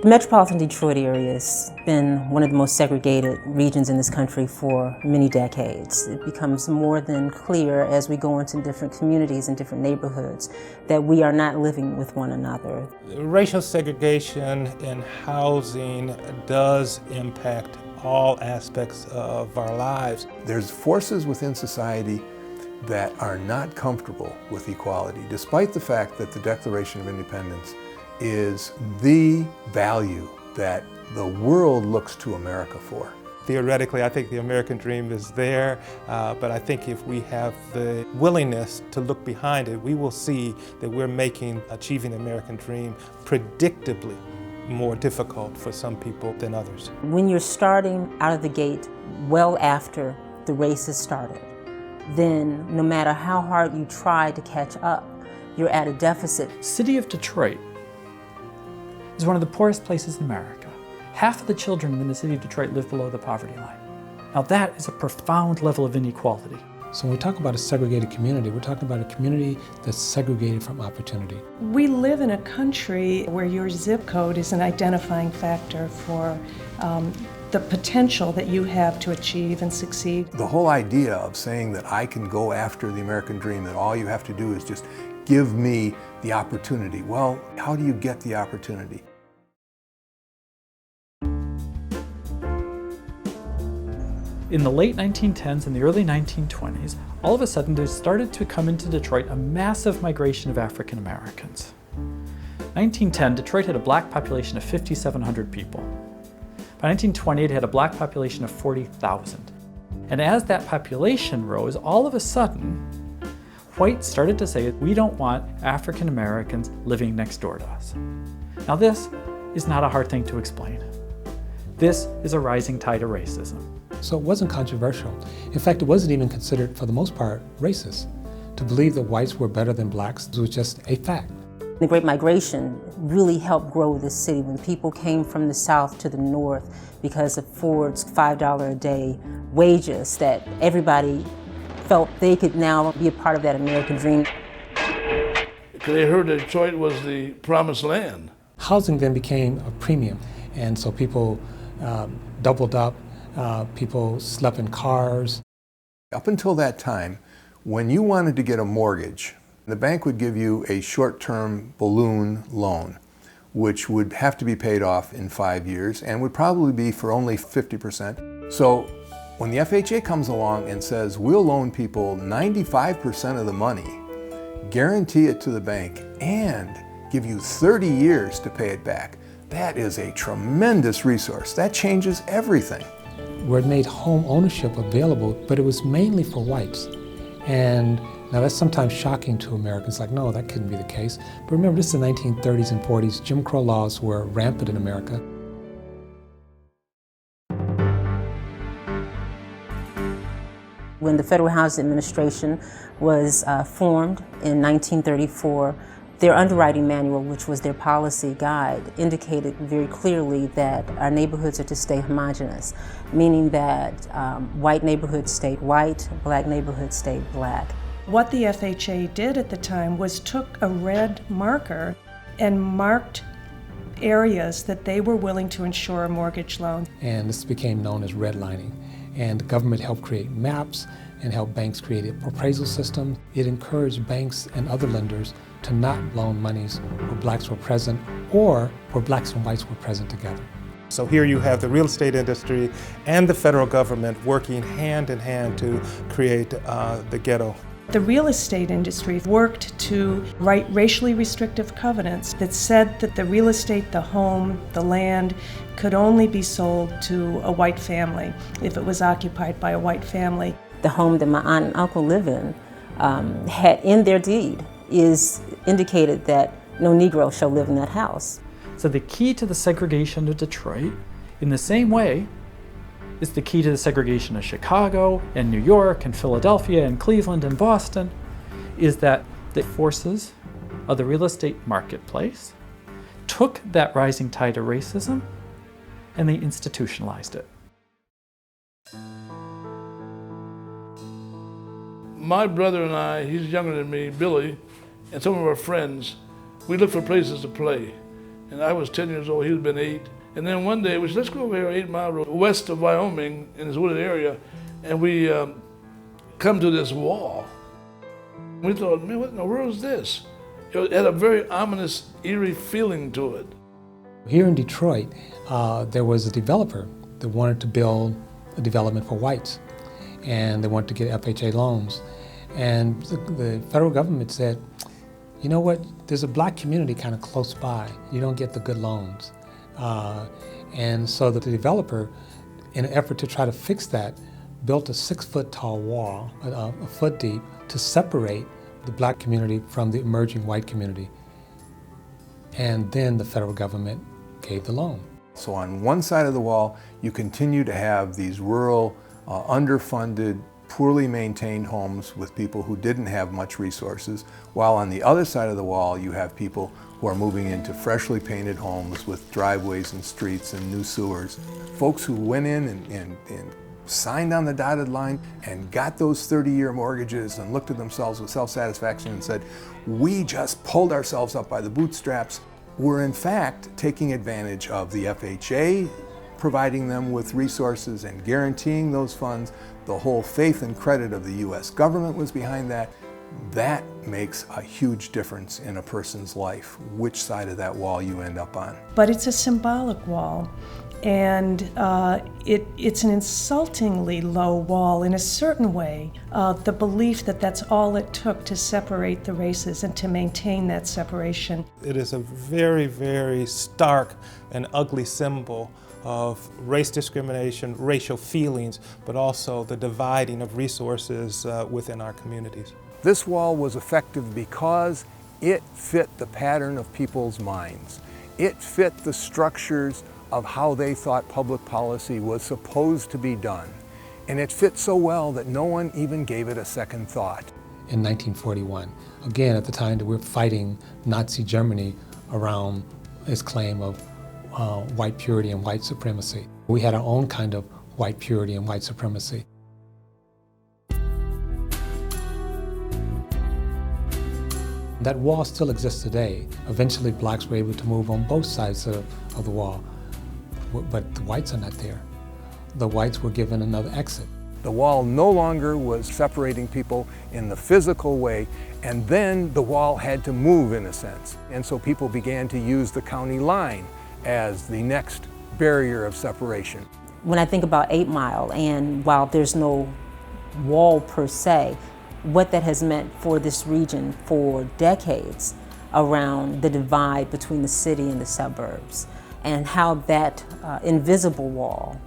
The metropolitan Detroit area has been one of the most segregated regions in this country for many decades. It becomes more than clear as we go into different communities and different neighborhoods that we are not living with one another. Racial segregation in housing does impact all aspects of our lives. There's forces within society that are not comfortable with equality, despite the fact that the Declaration of Independence is the value that the world looks to America for. Theoretically, I think the American dream is there, but I think if we have the willingness to look behind it, we will see that we're making achieving the American dream predictably more difficult for some people than others. When you're starting out of the gate well after the race has started, then no matter how hard you try to catch up, you're at a deficit. City of Detroit is one of the poorest places in America. Half of the children in the city of Detroit live below the poverty line. Now that is a profound level of inequality. So when we talk about a segregated community, we're talking about a community that's segregated from opportunity. We live in a country where your zip code is an identifying factor for the potential that you have to achieve and succeed. The whole idea of saying that I can go after the American dream, that all you have to do is just give me the opportunity. Well, how do you get the opportunity? In the late 1910s and the early 1920s, all of a sudden there started to come into Detroit a massive migration of African Americans. 1910, Detroit had a black population of 5,700 people. By 1920, it had a black population of 40,000. And as that population rose, all of a sudden, whites started to say, we don't want African Americans living next door to us. Now this is not a hard thing to explain. This is a rising tide of racism. So it wasn't controversial. In fact, it wasn't even considered, for the most part, racist. To believe that whites were better than blacks was just a fact. The Great Migration really helped grow this city when people came from the South to the North because of Ford's $5 a day wages, that everybody felt they could now be a part of that American dream. Because they heard that Detroit was the promised land. Housing then became a premium, and so people doubled up, people slept in cars. Up until that time, when you wanted to get a mortgage, the bank would give you a short-term balloon loan, which would have to be paid off in 5 years and would probably be for only 50%. So when the FHA comes along and says, we'll loan people 95% of the money, guarantee it to the bank, and give you 30 years to pay it back, that is a tremendous resource. That changes everything. Where it made home ownership available, but it was mainly for whites. And now that's sometimes shocking to Americans, like, no, that couldn't be the case. But remember, this is the 1930s and 40s. Jim Crow laws were rampant in America. When the Federal Housing Administration was formed in 1934, their underwriting manual, which was their policy guide, indicated very clearly that our neighborhoods are to stay homogeneous, meaning that white neighborhoods stayed white, black neighborhoods stayed black. What the FHA did at the time was took a red marker and marked areas that they were willing to insure a mortgage loan. And this became known as redlining. And the government helped create maps and helped banks create an appraisal system. It encouraged banks and other lenders to not loan monies where blacks were present or where blacks and whites were present together. So here you have the real estate industry and the federal government working hand in hand to create the ghetto. The real estate industry worked to write racially restrictive covenants that said that the real estate, the home, the land, could only be sold to a white family if it was occupied by a white family. The home that my aunt and uncle live in had in their deed is indicated that no Negro shall live in that house. So the key to the segregation of Detroit, in the same way, is the key to the segregation of Chicago and New York and Philadelphia and Cleveland and Boston, is that the forces of the real estate marketplace took that rising tide of racism and they institutionalized it. My brother and I, he's younger than me, Billy, and some of our friends, we looked for places to play. and I was 10 years old, he'd been 8. And then one day we said, let's go over here 8 Mile Road, west of Wyoming, in this wooded area, and we come to this wall. We thought, man, what in the world is this? It had a very ominous, eerie feeling to it. Here in Detroit, there was a developer that wanted to build a development for whites, and they wanted to get FHA loans. And the federal government said, you know what, there's a black community kind of close by. You don't get the good loans. And so the developer, in an effort to try to fix that, built a 6-foot tall wall, a foot deep, to separate the black community from the emerging white community. And then the federal government gave the loan. So on one side of the wall, you continue to have these rural, underfunded, poorly maintained homes with people who didn't have much resources, while on the other side of the wall, you have people who are moving into freshly painted homes with driveways and streets and new sewers. Folks who went in and signed on the dotted line and got those 30-year mortgages and looked at themselves with self-satisfaction and said, we just pulled ourselves up by the bootstraps, were in fact taking advantage of the FHA, providing them with resources and guaranteeing those funds. The whole faith and credit of the US government was behind that. That makes a huge difference in a person's life, which side of that wall you end up on. But it's a symbolic wall, and it's an insultingly low wall in a certain way. The belief that that's all it took to separate the races and to maintain that separation. It is a very, very stark and ugly symbol of race discrimination, racial feelings, but also the dividing of resources within our communities. This wall was effective because it fit the pattern of people's minds. It fit the structures of how they thought public policy was supposed to be done. And it fit so well that no one even gave it a second thought. In 1941, again at the time that we're fighting Nazi Germany around its claim of white purity and white supremacy. We had our own kind of white purity and white supremacy. That wall still exists today. Eventually blacks were able to move on both sides of the wall, but the whites are not there. The whites were given another exit. The wall no longer was separating people in the physical way, and then the wall had to move in a sense. And so people began to use the county line as the next barrier of separation. When I think about 8 Mile, and while there's no wall per se, what that has meant for this region for decades around the divide between the city and the suburbs, and how that invisible wall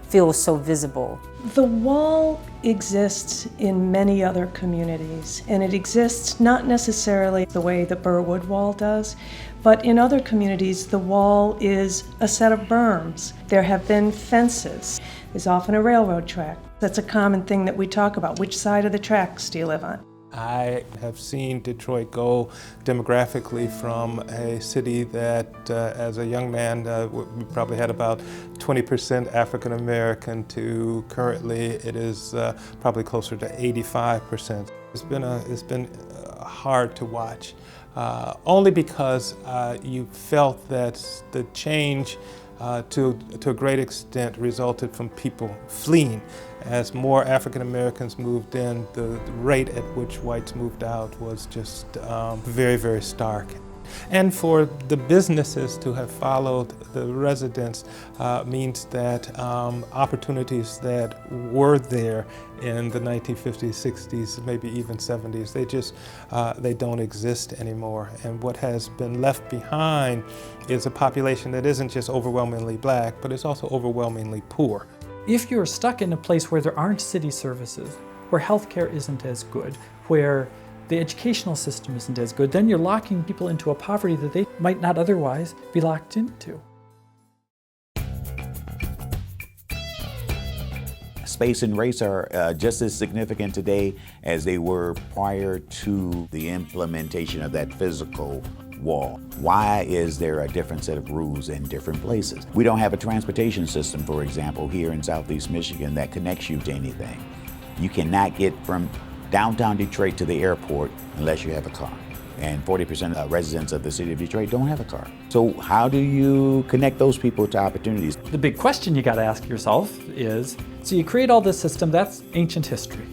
feels so visible. The wall exists in many other communities, and it exists not necessarily the way the Burwood Wall does, but in other communities the wall is a set of berms. There have been fences. There's often a railroad track. That's a common thing that we talk about. Which side of the tracks do you live on? I have seen Detroit go demographically from a city that, as a young man, we probably had about 20% African American to currently it is probably closer to 85%. It's been hard to watch, only because you felt that the change to a great extent resulted from people fleeing. As more African Americans moved in, the rate at which whites moved out was just very, very stark. And for the businesses to have followed the residents means that opportunities that were there in the 1950s, 60s, maybe even 70s, they don't exist anymore. And what has been left behind is a population that isn't just overwhelmingly black, but it's also overwhelmingly poor. If you're stuck in a place where there aren't city services, where healthcare isn't as good, where the educational system isn't as good, then you're locking people into a poverty that they might not otherwise be locked into. Space and race are just as significant today as they were prior to the implementation of that physical wall. Why is there a different set of rules in different places? We don't have a transportation system, for example, here in Southeast Michigan that connects you to anything. You cannot get from downtown Detroit to the airport unless you have a car. and 40% of residents of the city of Detroit don't have a car. So how do you connect those people to opportunities? The big question you got to ask yourself is, so you create all this system, that's ancient history.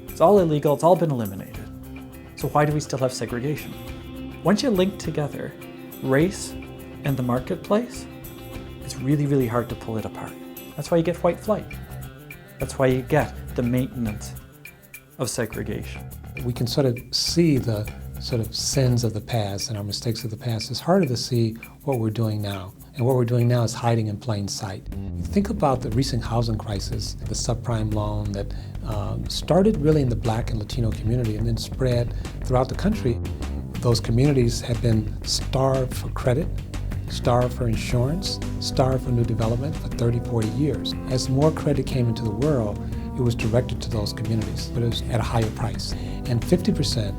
It's all illegal, it's all been eliminated. So why do we still have segregation? Once you link together race and the marketplace, it's really, really hard to pull it apart. That's why you get white flight. That's why you get the maintenance of segregation. We can sort of see the sort of sins of the past and our mistakes of the past. It's harder to see what we're doing now. And what we're doing now is hiding in plain sight. Think about the recent housing crisis, the subprime loan that started really in the Black and Latino community and then spread throughout the country. Those communities have been starved for credit, starved for insurance, starved for new development for 30, 40 years. As more credit came into the world, it was directed to those communities, but it was at a higher price. And 50%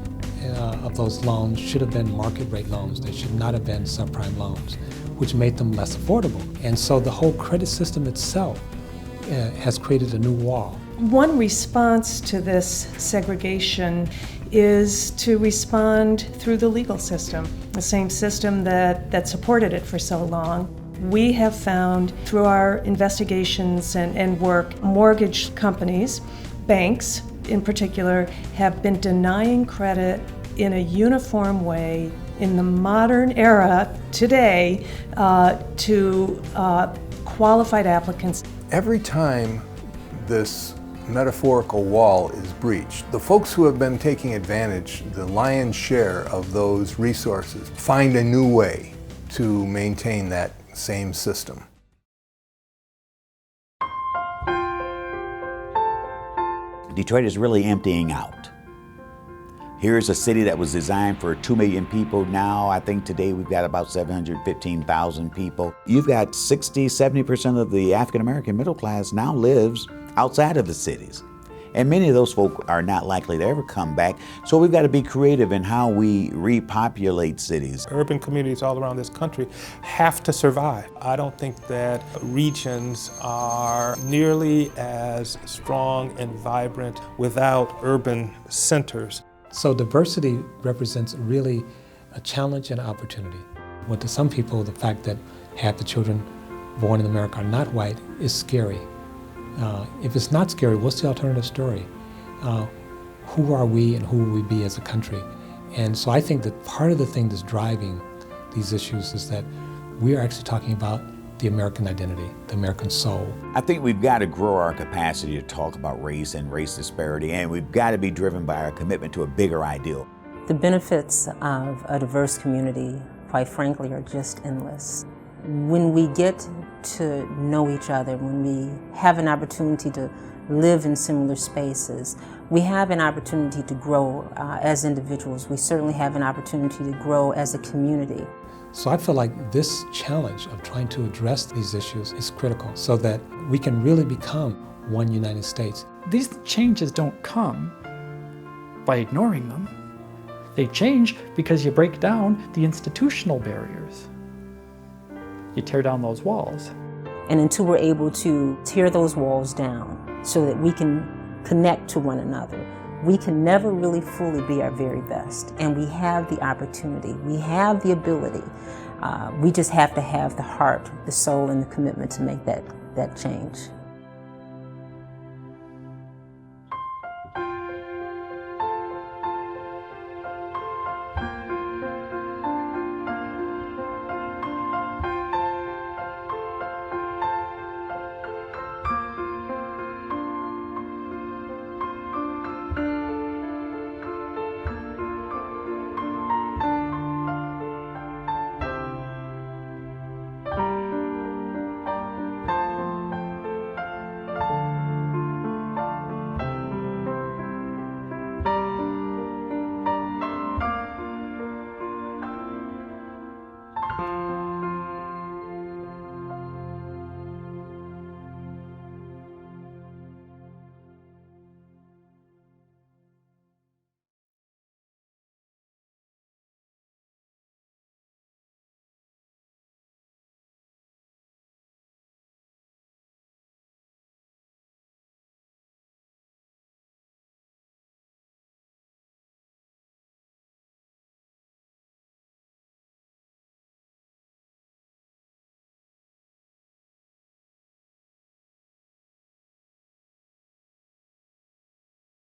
of those loans should have been market rate loans. They should not have been subprime loans, which made them less affordable. And so the whole credit system itself has created a new wall. One response to this segregation is to respond through the legal system, the same system that supported it for so long. We have found through our investigations and work, mortgage companies, banks in particular, have been denying credit in a uniform way in the modern era today to qualified applicants. Every time this metaphorical wall is breached, the folks who have been taking advantage, the lion's share of those resources, find a new way to maintain that same system. Detroit is really emptying out. Here's a city that was designed for 2 million people. Now, I think today we've got about 715,000 people. You've got 60–70% of the African-American middle class now lives outside of the cities. And many of those folk are not likely to ever come back. So we've got to be creative in how we repopulate cities. Urban communities all around this country have to survive. I don't think that regions are nearly as strong and vibrant without urban centers. So diversity represents really a challenge and an opportunity. Well, to some people, the fact that half the children born in America are not white is scary. If it's not scary, what's the alternative story? Who are we and who will we be as a country? And so I think that part of the thing that's driving these issues is that we are actually talking about the American identity, the American soul. I think we've got to grow our capacity to talk about race and race disparity, and we've got to be driven by our commitment to a bigger ideal. The benefits of a diverse community, quite frankly, are just endless. When we get to know each other, when we have an opportunity to live in similar spaces, we have an opportunity to grow as individuals. We certainly have an opportunity to grow as a community. So I feel like this challenge of trying to address these issues is critical so that we can really become one United States. These changes don't come by ignoring them. They change because you break down the institutional barriers. You tear down those walls. And until we're able to tear those walls down so that we can connect to one another, we can never really fully be our very best. And we have the opportunity, we have the ability. We just have to have the heart, the soul, and the commitment to make that change.